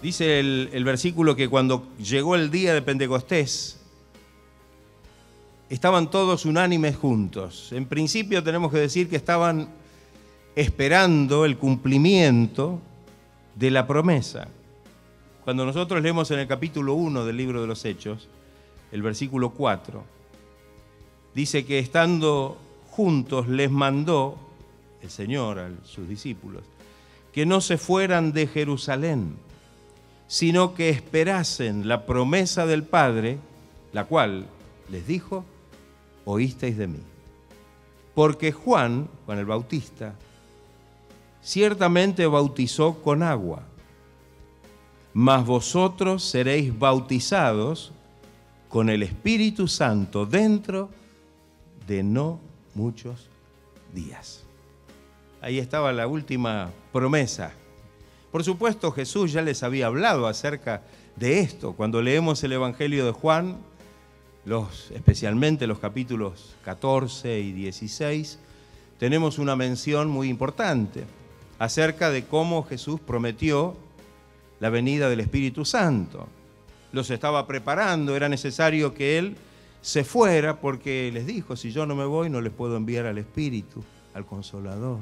Dice el versículo que cuando llegó el día de Pentecostés, estaban todos unánimes juntos. En principio tenemos que decir que estaban esperando el cumplimiento de la promesa. Cuando nosotros leemos en el capítulo 1 del libro de los Hechos, el versículo 4, dice que estando juntos les mandó el Señor a sus discípulos que no se fueran de Jerusalén, sino que esperasen la promesa del Padre, la cual les dijo: oísteis de mí. Porque Juan el Bautista, ciertamente bautizó con agua, mas vosotros seréis bautizados con el Espíritu Santo dentro de no muchos días. Ahí estaba la última promesa. Por supuesto, Jesús ya les había hablado acerca de esto. Cuando leemos el Evangelio de Juan, especialmente los capítulos 14 y 16, tenemos una mención muy importante acerca de cómo Jesús prometió la venida del Espíritu Santo. Los estaba preparando, era necesario que Él se fuera porque les dijo: si yo no me voy, no les puedo enviar al Espíritu, al Consolador.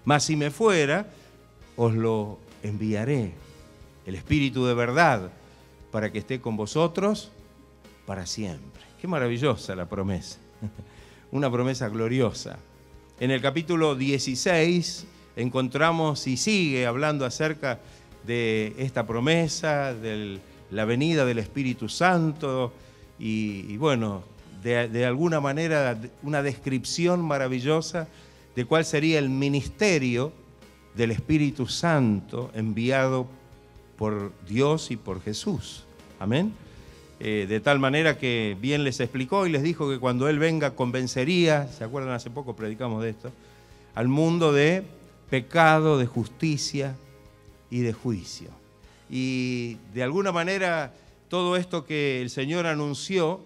Mas si me fuera, os lo enviaré, el Espíritu de verdad, para que esté con vosotros para siempre. Qué maravillosa la promesa, una promesa gloriosa. En el capítulo 16 encontramos y sigue hablando acerca de esta promesa, de la venida del Espíritu Santo y bueno, de alguna manera una descripción maravillosa de cuál sería el ministerio del Espíritu Santo enviado por Dios y por Jesús. Amén. De tal manera que bien les explicó y les dijo que cuando Él venga convencería, ¿se acuerdan? Hace poco predicamos de esto, al mundo de pecado, de justicia y de juicio. Y de alguna manera todo esto que el Señor anunció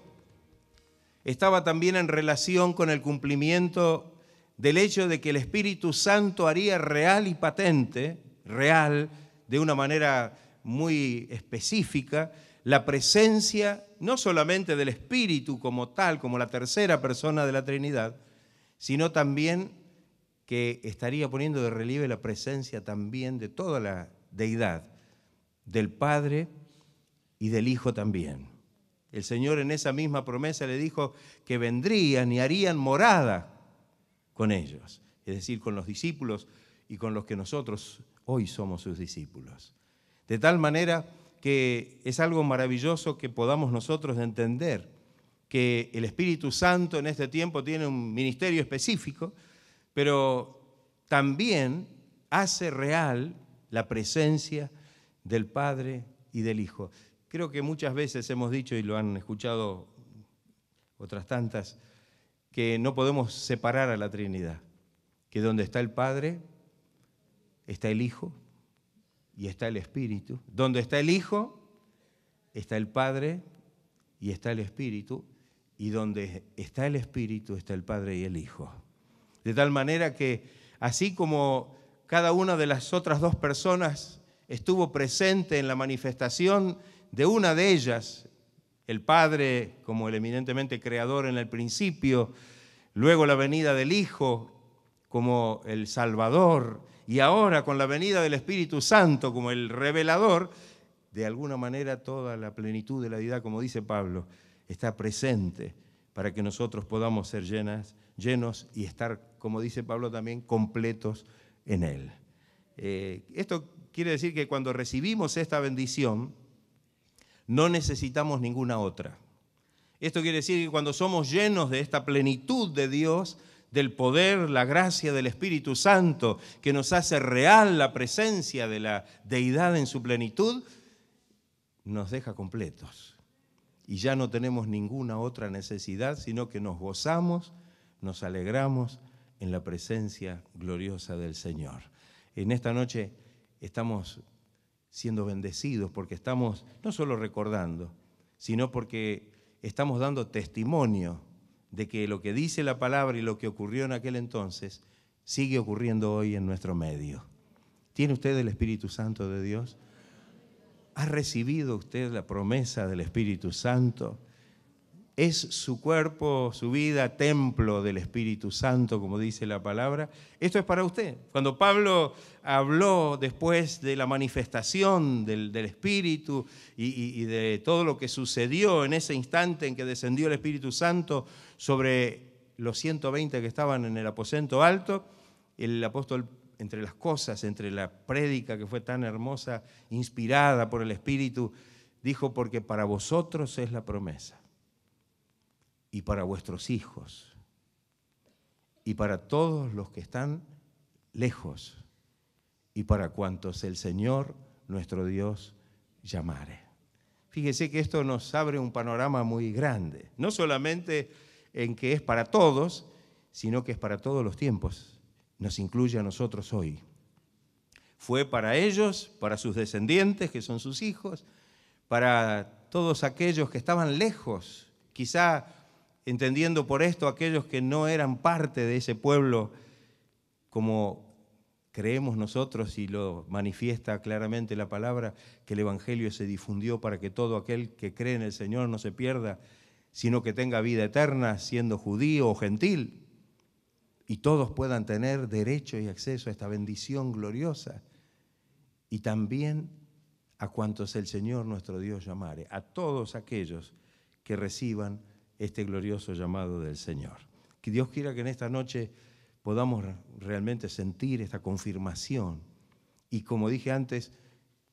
estaba también en relación con el cumplimiento del hecho de que el Espíritu Santo haría real y patente, real, de una manera muy específica, la presencia no solamente del Espíritu como tal, como la tercera persona de la Trinidad, sino también que estaría poniendo de relieve la presencia también de toda la deidad, del Padre y del Hijo también. El Señor en esa misma promesa le dijo que vendrían y harían morada con ellos, es decir, con los discípulos y con los que nosotros hoy somos sus discípulos. De tal manera que es algo maravilloso que podamos nosotros entender que el Espíritu Santo en este tiempo tiene un ministerio específico, pero también hace real la presencia del Padre y del Hijo. Creo que muchas veces hemos dicho, y lo han escuchado otras tantas, que no podemos separar a la Trinidad, que donde está el Padre, está el Hijo y está el Espíritu. Donde está el Hijo, está el Padre y está el Espíritu. Y donde está el Espíritu, está el Padre y el Hijo. De tal manera que, así como cada una de las otras dos personas estuvo presente en la manifestación de una de ellas, el Padre como el eminentemente creador en el principio, luego la venida del Hijo como el Salvador, y ahora con la venida del Espíritu Santo como el revelador, de alguna manera toda la plenitud de la deidad, como dice Pablo, está presente para que nosotros podamos ser llenos y estar, como dice Pablo también, completos en Él. Esto quiere decir que cuando recibimos esta bendición, no necesitamos ninguna otra. Esto quiere decir que cuando somos llenos de esta plenitud de Dios, del poder, la gracia del Espíritu Santo, que nos hace real la presencia de la deidad en su plenitud, nos deja completos. Y ya no tenemos ninguna otra necesidad, sino que nos gozamos, nos alegramos en la presencia gloriosa del Señor. En esta noche estamos siendo bendecidos porque estamos no solo recordando, sino porque estamos dando testimonio de que lo que dice la palabra y lo que ocurrió en aquel entonces sigue ocurriendo hoy en nuestro medio. ¿Tiene usted el Espíritu Santo de Dios? ¿Ha recibido usted la promesa del Espíritu Santo? ¿Es su cuerpo, su vida, templo del Espíritu Santo, como dice la palabra? Esto es para usted. Cuando Pablo habló después de la manifestación del Espíritu y de todo lo que sucedió en ese instante en que descendió el Espíritu Santo sobre los 120 que estaban en el aposento alto, el apóstol, entre las cosas, entre la prédica que fue tan hermosa, inspirada por el Espíritu, dijo: porque para vosotros es la promesa, y para vuestros hijos, y para todos los que están lejos, y para cuantos el Señor nuestro Dios llamare. Fíjese que esto nos abre un panorama muy grande, no solamente en que es para todos, sino que es para todos los tiempos, nos incluye a nosotros hoy. Fue para ellos, para sus descendientes, que son sus hijos, para todos aquellos que estaban lejos, quizá entendiendo por esto aquellos que no eran parte de ese pueblo, como creemos nosotros y lo manifiesta claramente la palabra, que el Evangelio se difundió para que todo aquel que cree en el Señor no se pierda, sino que tenga vida eterna, siendo judío o gentil, y todos puedan tener derecho y acceso a esta bendición gloriosa. Y también a cuantos el Señor nuestro Dios llamare, a todos aquellos que reciban este glorioso llamado del Señor. Que Dios quiera que en esta noche podamos realmente sentir esta confirmación y, como dije antes,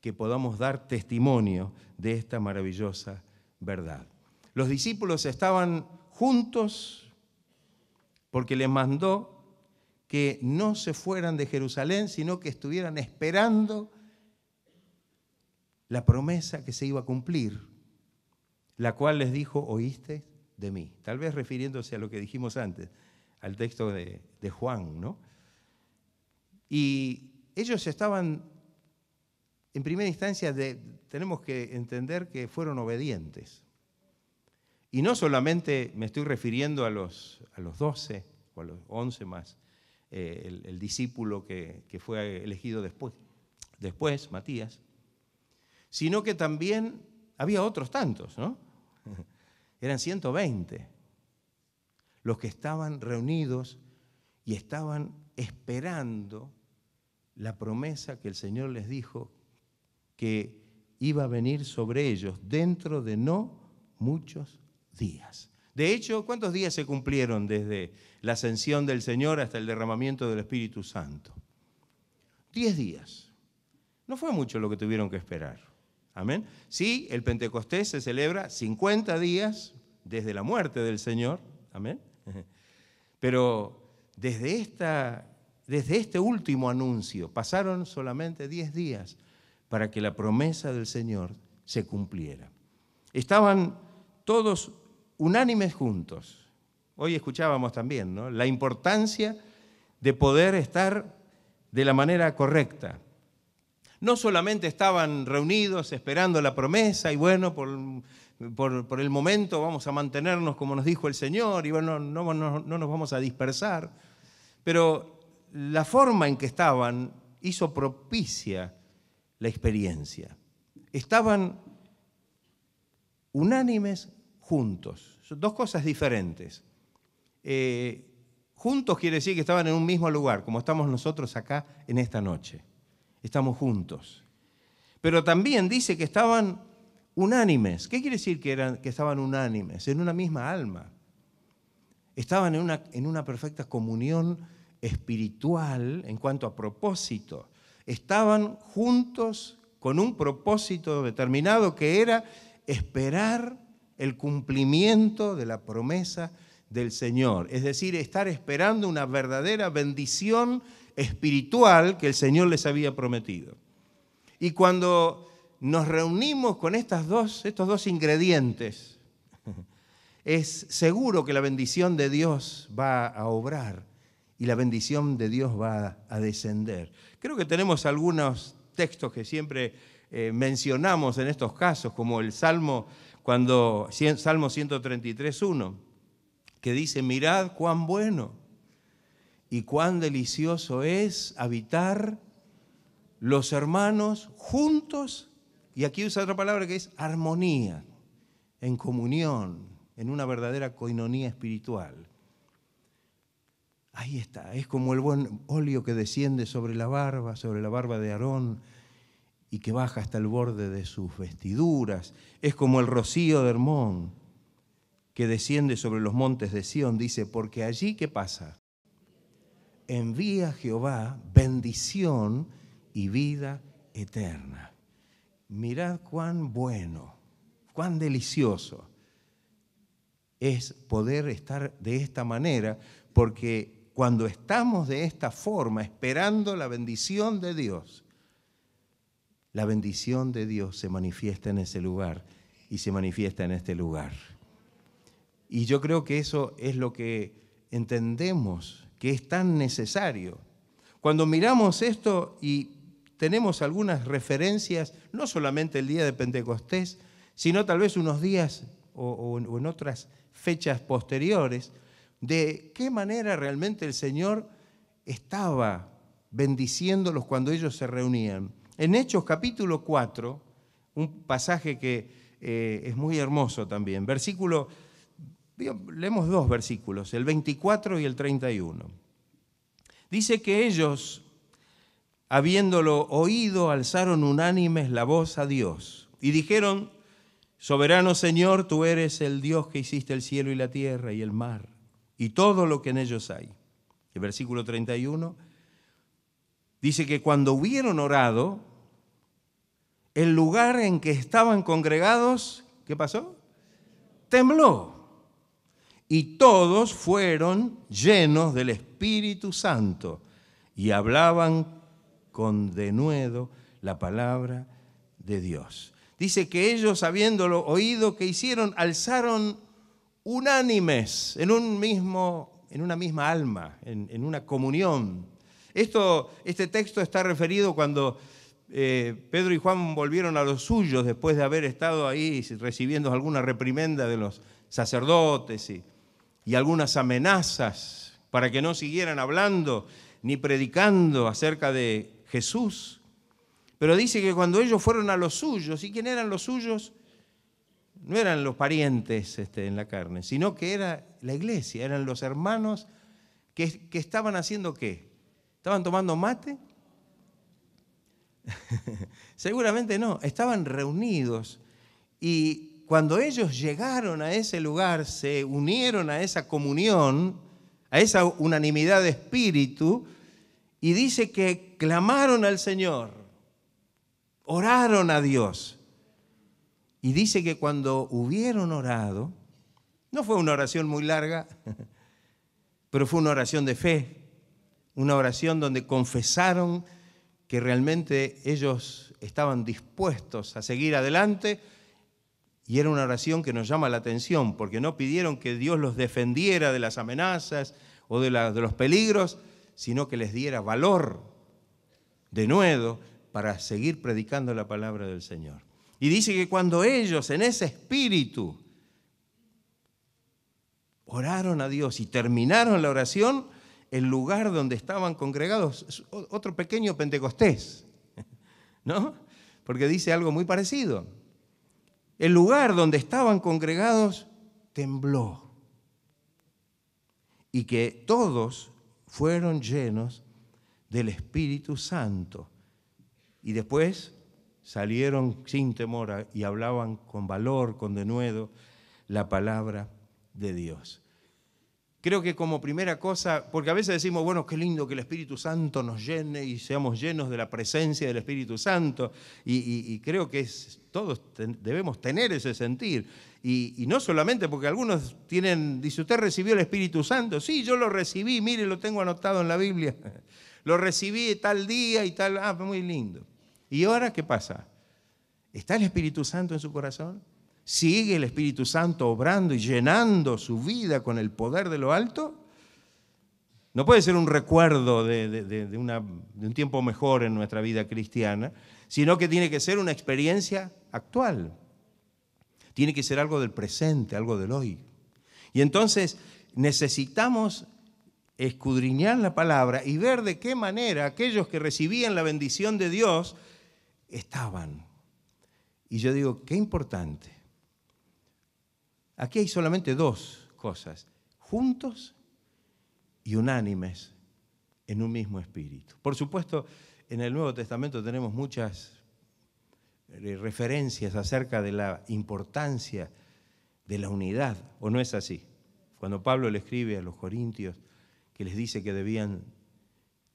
que podamos dar testimonio de esta maravillosa verdad. Los discípulos estaban juntos porque les mandó que no se fueran de Jerusalén, sino que estuvieran esperando la promesa que se iba a cumplir, la cual les dijo: oíste de mí. Tal vez refiriéndose a lo que dijimos antes, al texto de Juan, ¿no? Y ellos estaban, en primera instancia, tenemos que entender que fueron obedientes. Y no solamente me estoy refiriendo a los 12 o a los 11 más, el discípulo que fue elegido después, Matías, sino que también había otros tantos, ¿no? Eran 120 los que estaban reunidos y estaban esperando la promesa que el Señor les dijo que iba a venir sobre ellos dentro de no muchos días. De hecho, ¿cuántos días se cumplieron desde la ascensión del Señor hasta el derramamiento del Espíritu Santo? 10 días. No fue mucho lo que tuvieron que esperar. Amén. Sí, el Pentecostés se celebra 50 días desde la muerte del Señor. Amén. Pero desde este último anuncio pasaron solamente 10 días para que la promesa del Señor se cumpliera. Estaban todos unánimes juntos. Hoy escuchábamos también, ¿no?, la importancia de poder estar de la manera correcta. No solamente estaban reunidos esperando la promesa y bueno, por el momento vamos a mantenernos como nos dijo el Señor y bueno, no nos vamos a dispersar, pero la forma en que estaban hizo propicia la experiencia. Estaban unánimes juntos, son dos cosas diferentes. Juntos quiere decir que estaban en un mismo lugar, como estamos nosotros acá en esta noche. Estamos juntos. Pero también dice que estaban unánimes. ¿Qué quiere decir que estaban unánimes? En una misma alma. Estaban en una perfecta comunión espiritual en cuanto a propósito. Estaban juntos con un propósito determinado que era esperar el cumplimiento de la promesa del Señor. Es decir, estar esperando una verdadera bendición espiritual que el Señor les había prometido. Y cuando nos reunimos con estos dos ingredientes, es seguro que la bendición de Dios va a obrar y la bendición de Dios va a descender. Creo que tenemos algunos textos que siempre mencionamos en estos casos, como el Salmo 133:1, que dice: mirad cuán bueno y cuán delicioso es habitar los hermanos juntos Y aquí usa otra palabra que es armonía, en comunión, en una verdadera coinonía espiritual. Ahí está, es como el buen óleo que desciende sobre la barba de Aarón, y que baja hasta el borde de sus vestiduras. Es como el rocío de Hermón, que desciende sobre los montes de Sión. Dice, porque allí, ¿qué pasa? Envía Jehová bendición y vida eterna. Mirad cuán bueno, cuán delicioso es poder estar de esta manera, porque cuando estamos de esta forma, esperando la bendición de Dios, la bendición de Dios se manifiesta en ese lugar y se manifiesta en este lugar. Y yo creo que eso es lo que entendemos, que es tan necesario. Cuando miramos esto y tenemos algunas referencias, no solamente el día de Pentecostés, sino tal vez unos días o en otras fechas posteriores, de qué manera realmente el Señor estaba bendiciéndolos cuando ellos se reunían. En Hechos capítulo 4, un pasaje que es muy hermoso también, leemos dos versículos, el 24 y el 31. Dice que ellos, habiéndolo oído, alzaron unánimes la voz a Dios y dijeron, soberano Señor, tú eres el Dios que hiciste el cielo y la tierra y el mar y todo lo que en ellos hay. El versículo 31 dice que cuando hubieron orado, el lugar en que estaban congregados, ¿qué pasó? Tembló. Y todos fueron llenos del Espíritu Santo y hablaban con denuedo la palabra de Dios. Dice que ellos, habiéndolo oído, ¿qué hicieron? Alzaron unánimes en una misma alma, en una comunión. Este texto está referido cuando Pedro y Juan volvieron a los suyos después de haber estado ahí recibiendo alguna reprimenda de los sacerdotes y algunas amenazas para que no siguieran hablando ni predicando acerca de Jesús. Pero dice que cuando ellos fueron a los suyos, ¿y quién eran los suyos? No eran los parientes en la carne, sino que era la iglesia, eran los hermanos que estaban haciendo ¿qué? ¿Estaban tomando mate? Seguramente no, estaban reunidos y cuando ellos llegaron a ese lugar, se unieron a esa comunión, a esa unanimidad de espíritu, y dice que clamaron al Señor, oraron a Dios. Y dice que cuando hubieron orado, no fue una oración muy larga, pero fue una oración de fe, una oración donde confesaron que realmente ellos estaban dispuestos a seguir adelante. Y era una oración que nos llama la atención, porque no pidieron que Dios los defendiera de las amenazas o de los peligros, sino que les diera valor, denuedo, para seguir predicando la palabra del Señor. Y dice que cuando ellos, en ese espíritu, oraron a Dios y terminaron la oración, el lugar donde estaban congregados, otro pequeño Pentecostés, ¿no? Porque dice algo muy parecido. El lugar donde estaban congregados tembló y que todos fueron llenos del Espíritu Santo. Y después salieron sin temor y hablaban con valor, con denuedo, la palabra de Dios. Creo que como primera cosa, porque a veces decimos, bueno, qué lindo que el Espíritu Santo nos llene y seamos llenos de la presencia del Espíritu Santo, y creo que todos debemos tener ese sentir. Y no solamente porque algunos dice, ¿usted recibió el Espíritu Santo? Sí, yo lo recibí, mire, lo tengo anotado en la Biblia. Lo recibí tal día y tal, muy lindo. ¿Y ahora qué pasa? ¿Está el Espíritu Santo en su corazón? ¿Sigue el Espíritu Santo obrando y llenando su vida con el poder de lo alto? No puede ser un recuerdo de un tiempo mejor en nuestra vida cristiana, sino que tiene que ser una experiencia actual. Tiene que ser algo del presente, algo del hoy. Y entonces necesitamos escudriñar la palabra y ver de qué manera aquellos que recibían la bendición de Dios estaban. Y yo digo, qué importante. Aquí hay solamente dos cosas, juntos y unánimes en un mismo espíritu. Por supuesto, en el Nuevo Testamento tenemos muchas referencias acerca de la importancia de la unidad, ¿o no es así? Cuando Pablo le escribe a los corintios, que les dice que debían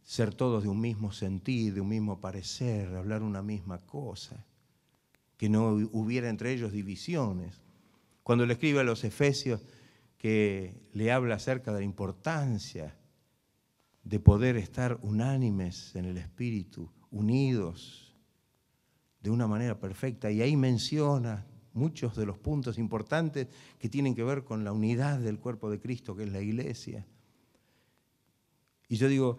ser todos de un mismo sentir, de un mismo parecer, hablar una misma cosa, que no hubiera entre ellos divisiones. Cuando le escribe a los efesios, que le habla acerca de la importancia de poder estar unánimes en el espíritu, unidos de una manera perfecta, y ahí menciona muchos de los puntos importantes que tienen que ver con la unidad del cuerpo de Cristo, que es la iglesia. Y yo digo,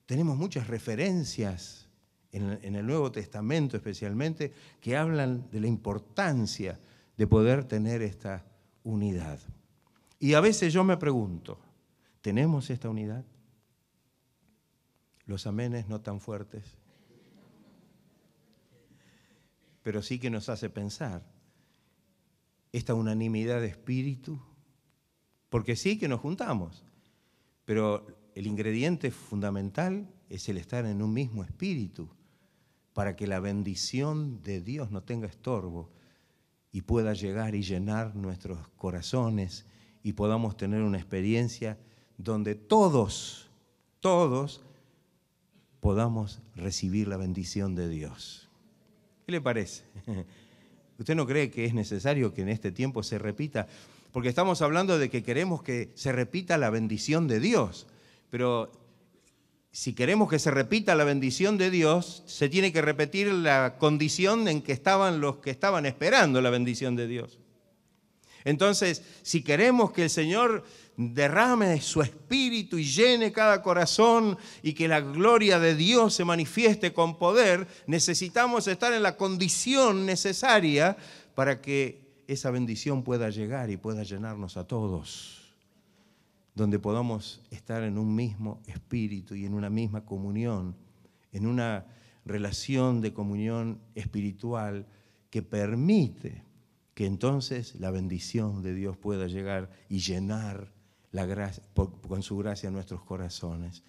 tenemos muchas referencias en el Nuevo Testamento especialmente que hablan de la importancia de poder tener esta unidad. Y a veces yo me pregunto, ¿tenemos esta unidad? Los amenes no tan fuertes, pero sí que nos hace pensar esta unanimidad de espíritu, porque sí que nos juntamos, pero el ingrediente fundamental es el estar en un mismo espíritu para que la bendición de Dios no tenga estorbo y pueda llegar y llenar nuestros corazones y podamos tener una experiencia donde todos podamos recibir la bendición de Dios. ¿Qué le parece? ¿Usted no cree que es necesario que en este tiempo se repita? Porque estamos hablando de que queremos que se repita la bendición de Dios, pero si queremos que se repita la bendición de Dios, se tiene que repetir la condición en que estaban los que estaban esperando la bendición de Dios. Entonces, si queremos que el Señor derrame su espíritu y llene cada corazón y que la gloria de Dios se manifieste con poder, necesitamos estar en la condición necesaria para que esa bendición pueda llegar y pueda llenarnos a todos, donde podamos estar en un mismo espíritu y en una misma comunión, en una relación de comunión espiritual que permite que entonces la bendición de Dios pueda llegar y llenar la gracia, con su gracia nuestros corazones.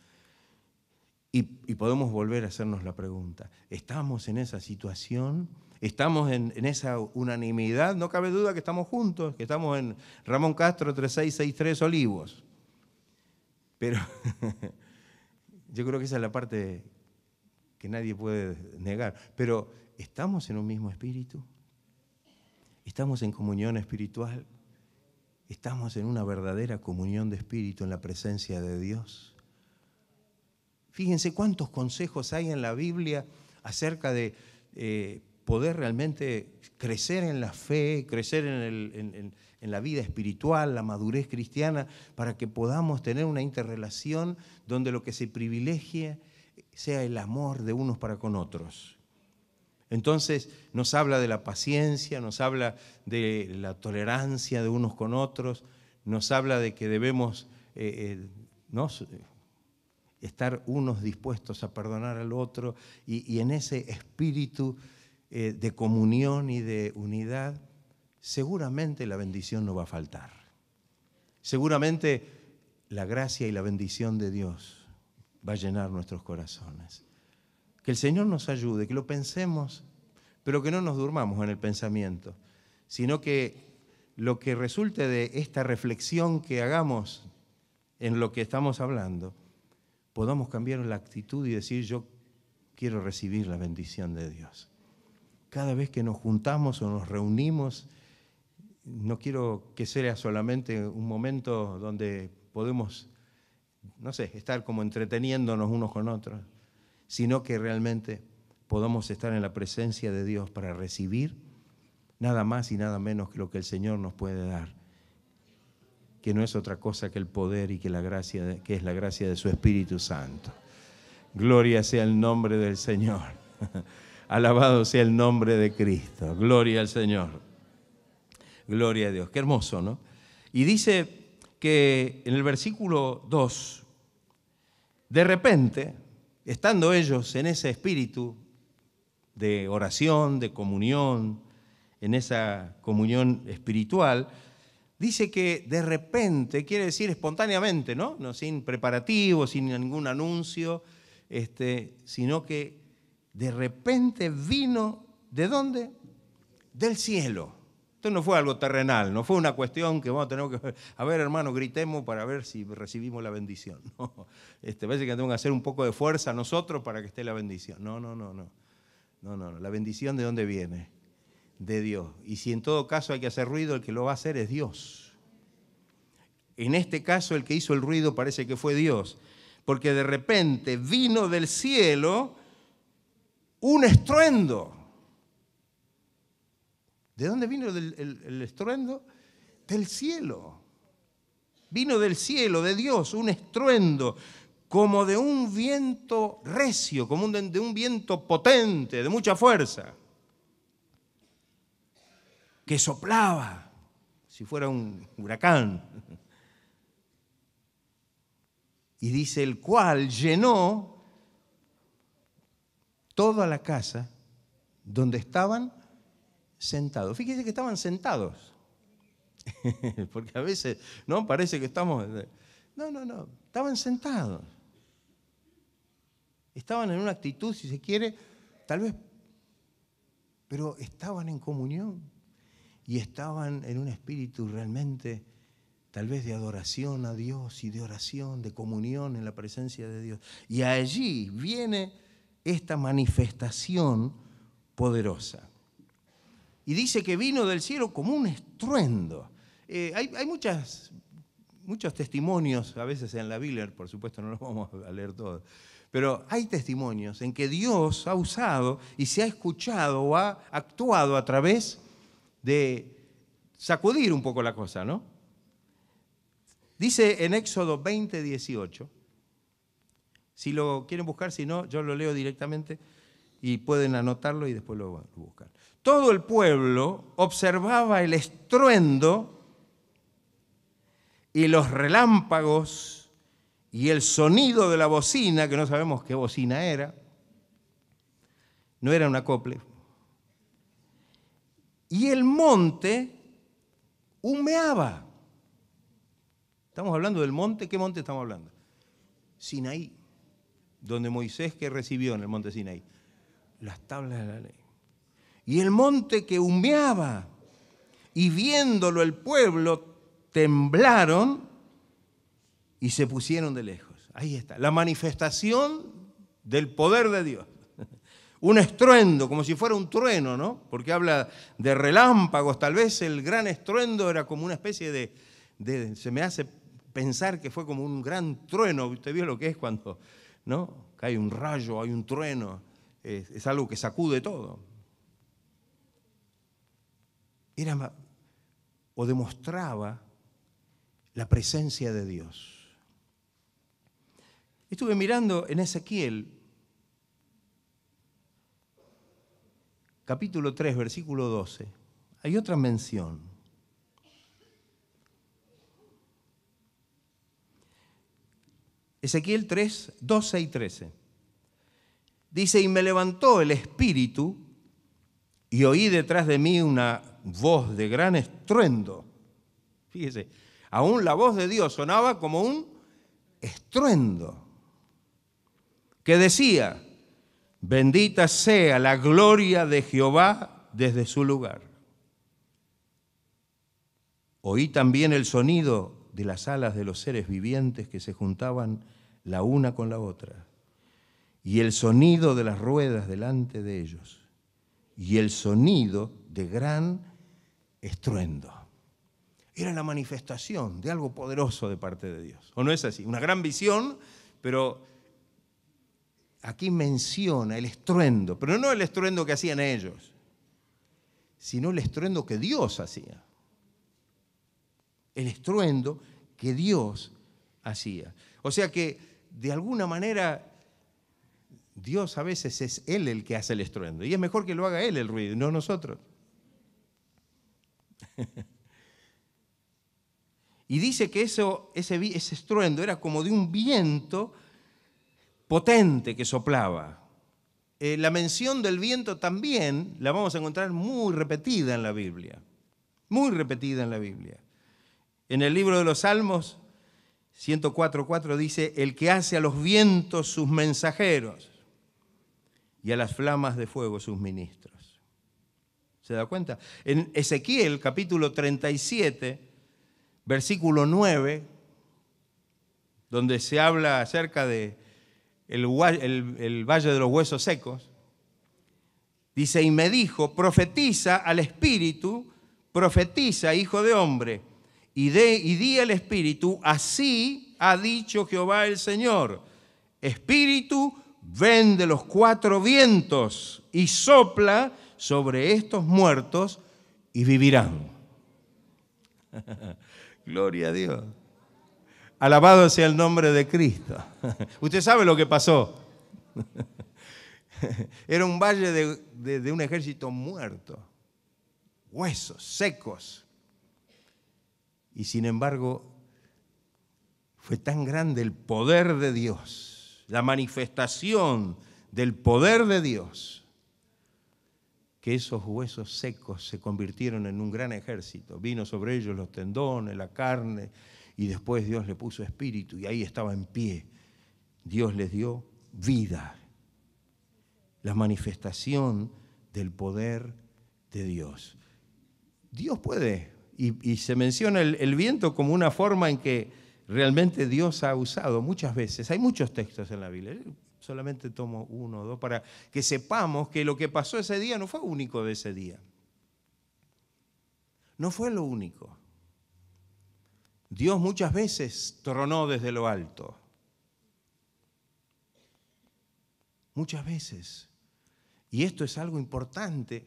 Y podemos volver a hacernos la pregunta, ¿estamos en esa situación? ¿Estamos en esa unanimidad? No cabe duda que estamos juntos, que estamos en Ramón Castro 3663 Olivos. Pero yo creo que esa es la parte que nadie puede negar. Pero ¿estamos en un mismo espíritu? ¿Estamos en comunión espiritual? ¿Estamos en una verdadera comunión de espíritu en la presencia de Dios? Fíjense cuántos consejos hay en la Biblia acerca de poder realmente crecer en la fe, crecer en la vida espiritual, la madurez cristiana, para que podamos tener una interrelación donde lo que se privilegie sea el amor de unos para con otros. Entonces nos habla de la paciencia, nos habla de la tolerancia de unos con otros, nos habla de que debemos estar unos dispuestos a perdonar al otro y en ese espíritu de comunión y de unidad, seguramente la bendición no va a faltar. Seguramente la gracia y la bendición de Dios va a llenar nuestros corazones. Que el Señor nos ayude, que lo pensemos, pero que no nos durmamos en el pensamiento, sino que lo que resulte de esta reflexión que hagamos en lo que estamos hablando, podamos cambiar la actitud y decir, yo quiero recibir la bendición de Dios. Cada vez que nos juntamos o nos reunimos, no quiero que sea solamente un momento donde podemos, estar como entreteniéndonos unos con otros, sino que realmente podamos estar en la presencia de Dios para recibir nada más y nada menos que lo que el Señor nos puede dar, que no es otra cosa que el poder y que la gracia, que es la gracia de su Espíritu Santo. Gloria sea el nombre del Señor. Alabado sea el nombre de Cristo. Gloria al Señor. Gloria a Dios. Qué hermoso, ¿no? Y dice que en el versículo 2, de repente, estando ellos en ese espíritu de oración, de comunión, en esa comunión espiritual, dice que de repente, quiere decir espontáneamente, ¿no? No, sin preparativo, sin ningún anuncio, sino que de repente vino, ¿de dónde? Del cielo. Esto no fue algo terrenal, no fue una cuestión que vamos a tener que, a ver, hermano, gritemos para ver si recibimos la bendición. No, parece que tenemos que hacer un poco de fuerza nosotros para que esté la bendición. No. La bendición, ¿de dónde viene? De Dios. Y si en todo caso hay que hacer ruido, el que lo va a hacer es Dios. En este caso, el que hizo el ruido parece que fue Dios, porque de repente vino del cielo un estruendo. ¿De dónde vino el estruendo? Del cielo. Vino del cielo, de Dios, un estruendo, como de un viento recio, como de un viento potente, de mucha fuerza, que soplaba, si fuera un huracán. Y dice, el cual llenó toda la casa donde estaban sentados. Fíjense que estaban sentados. Porque a veces, ¿no? Parece que estamos... No. Estaban sentados. Estaban en una actitud, si se quiere, tal vez... Pero estaban en comunión. Y estaban en un espíritu realmente, tal vez de adoración a Dios y de oración, de comunión en la presencia de Dios. Y allí viene esta manifestación poderosa. Y dice que vino del cielo como un estruendo. Hay muchos testimonios, a veces en la Biblia, por supuesto no los vamos a leer todos, pero hay testimonios en que Dios ha usado y se ha escuchado o ha actuado a través de sacudir un poco la cosa, ¿no? Dice en Éxodo 20, 18, si lo quieren buscar, si no, yo lo leo directamente y pueden anotarlo y después lo buscan. Todo el pueblo observaba el estruendo y los relámpagos y el sonido de la bocina, que no sabemos qué bocina era, no era un acople. Y el monte humeaba. Estamos hablando del monte, ¿qué monte estamos hablando? Sinaí, donde Moisés, ¿qué recibió en el monte Sinaí? Las tablas de la ley. Y el monte que humeaba, y viéndolo el pueblo, temblaron y se pusieron de lejos. Ahí está, la manifestación del poder de Dios. Un estruendo, como si fuera un trueno, ¿no? Porque habla de relámpagos, tal vez el gran estruendo era como una especie de se me hace pensar que fue como un gran trueno. Usted vio lo que es cuando, ¿no? Cae un rayo, hay un trueno, es algo que sacude todo. Era o demostraba la presencia de Dios. Estuve mirando en Ezequiel, capítulo 3, versículo 12. Hay otra mención. Ezequiel 3, 12 y 13. Dice, y me levantó el espíritu y oí detrás de mí una voz de gran estruendo. Fíjese, aún la voz de Dios sonaba como un estruendo que decía, bendita sea la gloria de Jehová desde su lugar. Oí también el sonido de las alas de los seres vivientes que se juntaban la una con la otra, y el sonido de las ruedas delante de ellos, y el sonido de gran estruendo. Era la manifestación de algo poderoso de parte de Dios. ¿O no es así? Una gran visión, pero aquí menciona el estruendo, pero no el estruendo que hacían ellos, sino el estruendo que Dios hacía. El estruendo que Dios hacía. O sea que, de alguna manera, Dios a veces es Él el que hace el estruendo. Y es mejor que lo haga Él el ruido, no nosotros. Y dice que ese estruendo era como de un viento potente que soplaba. La mención del viento también la vamos a encontrar muy repetida en la Biblia. Muy repetida en la Biblia. En el libro de los Salmos, 104:4 dice: el que hace a los vientos sus mensajeros y a las flamas de fuego sus ministros. ¿Se da cuenta? En Ezequiel, capítulo 37, versículo 9, donde se habla acerca de el valle de los huesos secos, dice: y me dijo, profetiza al espíritu, profetiza, hijo de hombre, y di al espíritu, así ha dicho Jehová el Señor, espíritu, ven de los cuatro vientos y sopla sobre estos muertos y vivirán. Gloria a Dios. Alabado sea el nombre de Cristo. Usted sabe lo que pasó. Era un valle de un ejército muerto, huesos secos. Y sin embargo, fue tan grande el poder de Dios, la manifestación del poder de Dios, que esos huesos secos se convirtieron en un gran ejército. Vino sobre ellos los tendones, la carne, y después Dios le puso espíritu y ahí estaba en pie. Dios les dio vida. La manifestación del poder de Dios. Dios puede, y se menciona el viento como una forma en que realmente Dios ha usado muchas veces. Hay muchos textos en la Biblia. Solamente tomo uno o dos para que sepamos que lo que pasó ese día no fue único de ese día. No fue lo único. Dios muchas veces tronó desde lo alto. Muchas veces. Y esto es algo importante,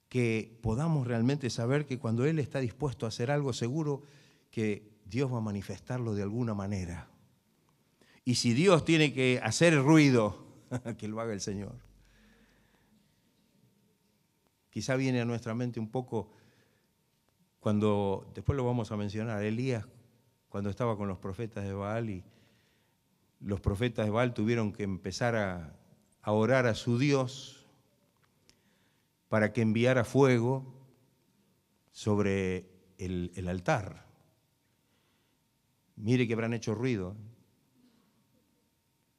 que podamos realmente saber que cuando Él está dispuesto a hacer algo, seguro que Dios va a manifestarlo de alguna manera. Y si Dios tiene que hacer ruido, que lo haga el Señor. Quizá viene a nuestra mente un poco cuando, después lo vamos a mencionar, Elías, cuando estaba con los profetas de Baal, y los profetas de Baal tuvieron que empezar a orar a su Dios para que enviara fuego sobre el altar. Mire que habrán hecho ruido.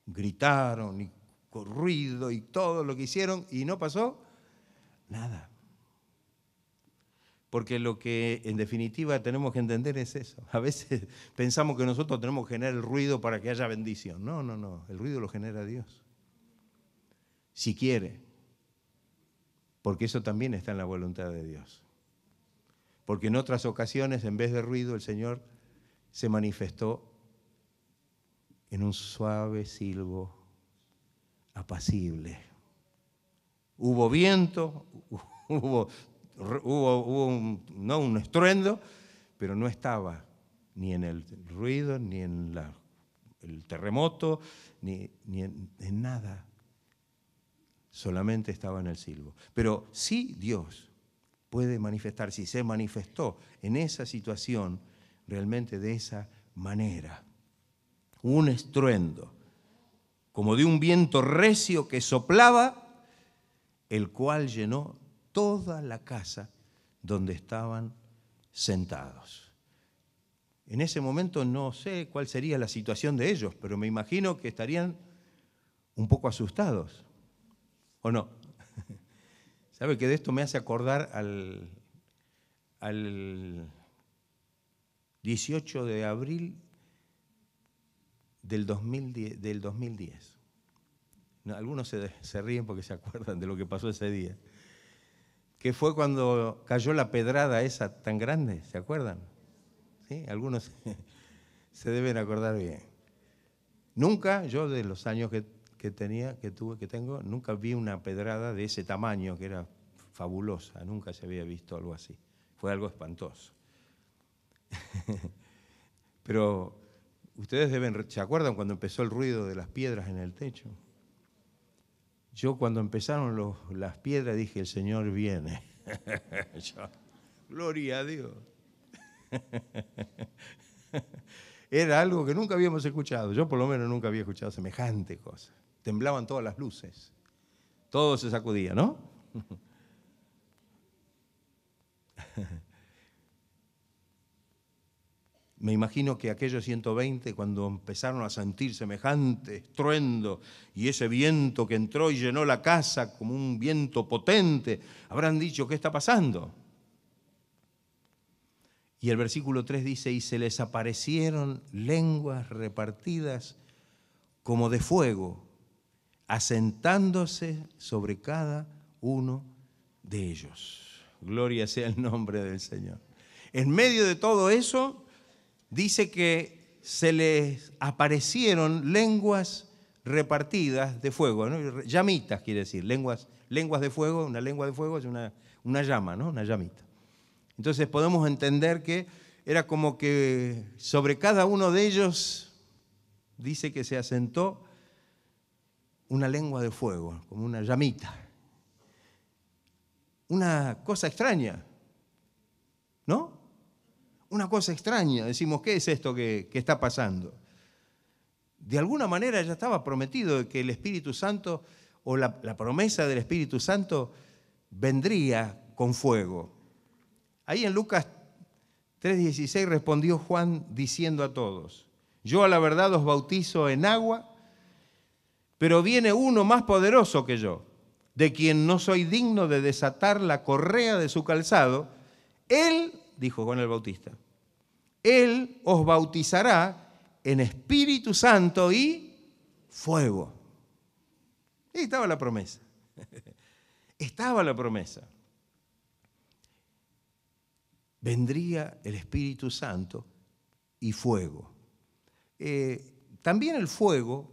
Gritaron y ruido y todo lo que hicieron y no pasó nada. Porque lo que en definitiva tenemos que entender es eso. A veces pensamos que nosotros tenemos que generar el ruido para que haya bendición. No, no, no. El ruido lo genera Dios. Si quiere. Porque eso también está en la voluntad de Dios. Porque en otras ocasiones, en vez de ruido, el Señor se manifestó en un suave silbo apacible. Hubo viento, hubo no un estruendo, pero no estaba ni en el ruido, ni en el terremoto, ni en nada. Solamente estaba en el silbo. Pero sí Dios puede manifestar, si se manifestó en esa situación, realmente de esa manera. Un estruendo, como de un viento recio que soplaba, el cual llenó toda la casa donde estaban sentados. En ese momento no sé cuál sería la situación de ellos, pero me imagino que estarían un poco asustados. ¿O no? ¿Sabe que de esto me hace acordar al 18 de abril del 2010? No, algunos se ríen porque se acuerdan de lo que pasó ese día. Que fue cuando cayó la pedrada esa tan grande, ¿se acuerdan? ¿Sí? Algunos se deben acordar bien. Nunca, yo de los años que tengo, nunca vi una pedrada de ese tamaño, que era fabulosa, nunca se había visto algo así. Fue algo espantoso. Pero ustedes ¿se acuerdan cuando empezó el ruido de las piedras en el techo? Yo cuando empezaron las piedras dije, el Señor viene. Gloria a Dios. Era algo que nunca habíamos escuchado. Yo por lo menos nunca había escuchado semejante cosa. Temblaban todas las luces. Todo se sacudía, ¿no? Me imagino que aquellos 120, cuando empezaron a sentir semejante estruendo y ese viento que entró y llenó la casa como un viento potente, habrán dicho, ¿qué está pasando? Y el versículo 3 dice, y se les aparecieron lenguas repartidas como de fuego, asentándose sobre cada uno de ellos. Gloria sea el nombre del Señor. En medio de todo eso, dice que se les aparecieron lenguas repartidas de fuego, ¿no? Llamitas quiere decir, lenguas de fuego, una lengua de fuego es una llama, ¿no? Una llamita. Entonces podemos entender que era como que sobre cada uno de ellos dice que se asentó una lengua de fuego, como una llamita. Una cosa extraña, ¿no? Una cosa extraña. Decimos, ¿qué es esto que está pasando? De alguna manera ya estaba prometido que el Espíritu Santo, o la promesa del Espíritu Santo, vendría con fuego. Ahí en Lucas 3:16 respondió Juan diciendo a todos, yo a la verdad os bautizo en agua, pero viene uno más poderoso que yo, de quien no soy digno de desatar la correa de su calzado. Él, dijo Juan el Bautista, Él os bautizará en Espíritu Santo y fuego. Ahí estaba la promesa. Estaba la promesa. Vendría el Espíritu Santo y fuego. También el fuego,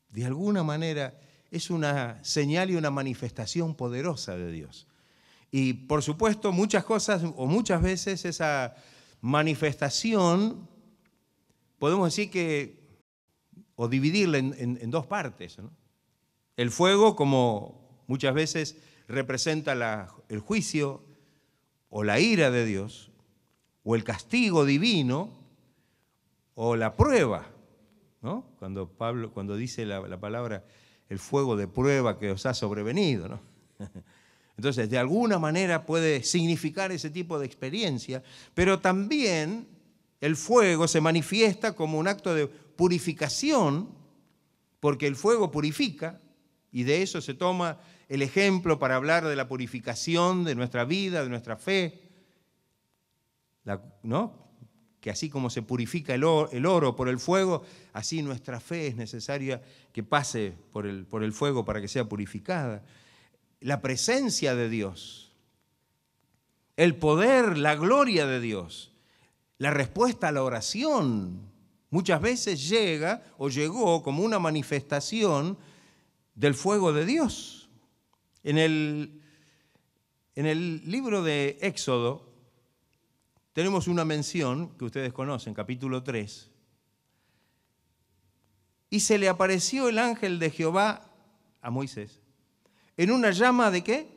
de alguna manera, es una señal y una manifestación poderosa de Dios. Y por supuesto, muchas cosas o muchas veces esa manifestación, podemos decir que, o dividirla en dos partes, ¿no? El fuego, como muchas veces representa el juicio o la ira de Dios, o el castigo divino, o la prueba, ¿no? Cuando dice la palabra, el fuego de prueba que os ha sobrevenido, ¿no? Entonces, de alguna manera puede significar ese tipo de experiencia, pero también el fuego se manifiesta como un acto de purificación, porque el fuego purifica, y de eso se toma el ejemplo para hablar de la purificación de nuestra vida, de nuestra fe, ¿no? Que así como se purifica el oro por el fuego, así nuestra fe es necesaria que pase por el fuego para que sea purificada. La presencia de Dios, el poder, la gloria de Dios, la respuesta a la oración, muchas veces llega o llegó como una manifestación del fuego de Dios. En el libro de Éxodo tenemos una mención que ustedes conocen, capítulo 3. Y se le apareció el ángel de Jehová a Moisés en una llama ¿de qué?